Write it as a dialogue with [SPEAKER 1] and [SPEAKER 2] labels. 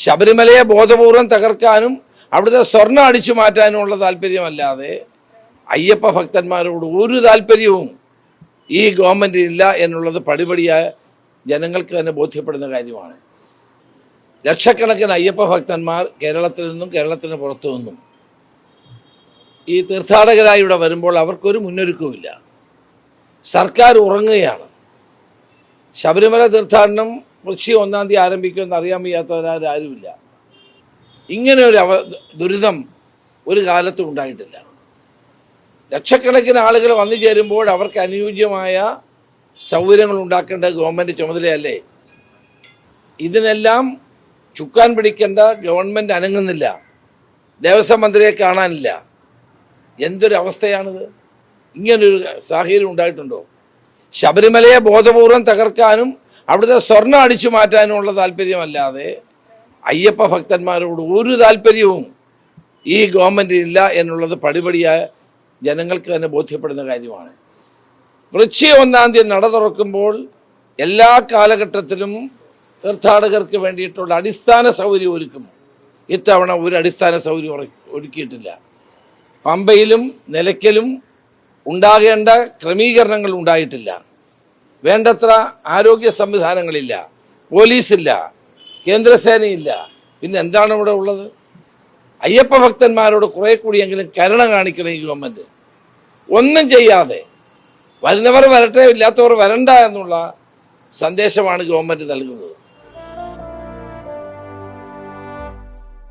[SPEAKER 1] ശബരിമലയെ ബോധപൂർവം തകർക്കാനും അവിടുത്തെ സ്വർണം അടിച്ചു മാറ്റാനുമുള്ള താല്പര്യമല്ലാതെ അയ്യപ്പ ഭക്തന്മാരോട് ഒരു താല്പര്യവും ഈ ഗവൺമെൻറ് ഇല്ല എന്നുള്ളത് പടിപടിയായ ജനങ്ങൾക്ക് തന്നെ ബോധ്യപ്പെടുന്ന കാര്യമാണ്. ലക്ഷക്കണക്കിന് അയ്യപ്പ ഭക്തന്മാർ കേരളത്തിൽ നിന്നും കേരളത്തിന് പുറത്തു നിന്നും ഈ തീർത്ഥാടകരായി ഇവിടെ വരുമ്പോൾ അവർക്കൊരു മുന്നൊരുക്കവുമില്ല. സർക്കാർ ഉറങ്ങുകയാണ്. ശബരിമല തീർത്ഥാടനം വൃശ്ചികം 1-ാം തീയതി ആരംഭിക്കുമെന്ന് അറിയാൻ വയ്യാത്തവരാരുമില്ല. ഇങ്ങനെ ഒരു ദുരിതം ഒരു കാലത്തും ഉണ്ടായിട്ടില്ല. ലക്ഷക്കണക്കിന് ആളുകൾ വന്നു ചേരുമ്പോൾ അവർക്ക് അനുയോജ്യമായ സൗകര്യങ്ങൾ ഉണ്ടാക്കേണ്ട ഗവൺമെൻറ് ചുമതലയല്ലേ? ഇതിനെല്ലാം ചുക്കാൻ പിടിക്കേണ്ട ഗവൺമെൻറ് അനങ്ങുന്നില്ല. ദേവസ്വം മന്ത്രിയെ കാണാനില്ല. എന്തൊരവസ്ഥയാണിത്? ഇങ്ങനൊരു സാഹചര്യം ഉണ്ടായിട്ടുണ്ടോ? ശബരിമലയെ ബോധപൂർവം തകർക്കാനും അവിടുത്തെ സ്വർണം അടിച്ചു മാറ്റാനുമുള്ള താല്പര്യമല്ലാതെ അയ്യപ്പ ഭക്തന്മാരോട് ഒരു താല്പര്യവും ഈ ഗവൺമെൻറ് ഇല്ല എന്നുള്ളത് പടിപടിയായ ജനങ്ങൾക്ക് തന്നെ ബോധ്യപ്പെടുന്ന കാര്യമാണ്. വൃശ്ചികം 1-ാം തീയതി നട തുറക്കുമ്പോൾ എല്ലാ കാലഘട്ടത്തിലും തീർത്ഥാടകർക്ക് വേണ്ടിയിട്ടുള്ള അടിസ്ഥാന സൗകര്യം ഒരുക്കും. ഇത്തവണ ഒരു അടിസ്ഥാന സൗകര്യം ഒരുക്കിയിട്ടില്ല. പമ്പയിലും നിലയ്ക്കലും ഉണ്ടാകേണ്ട ക്രമീകരണങ്ങൾ ഉണ്ടായിട്ടില്ല. വേണ്ടത്ര ആരോഗ്യ സംവിധാനങ്ങളില്ല, പോലീസില്ല, കേന്ദ്രസേനയില്ല. പിന്നെ എന്താണ് ഇവിടെ ഉള്ളത്? അയ്യപ്പ ഭക്തന്മാരോട് കുറെ കൂടിയെങ്കിലും കരുണ കാണിക്കണം ഈ ഗവൺമെൻറ്. ഒന്നും ചെയ്യാതെ വരുന്നവർ വരട്ടെ, ഇല്ലാത്തവർ വരണ്ട എന്നുള്ള സന്ദേശമാണ് ഗവൺമെൻറ് നൽകുന്നത്.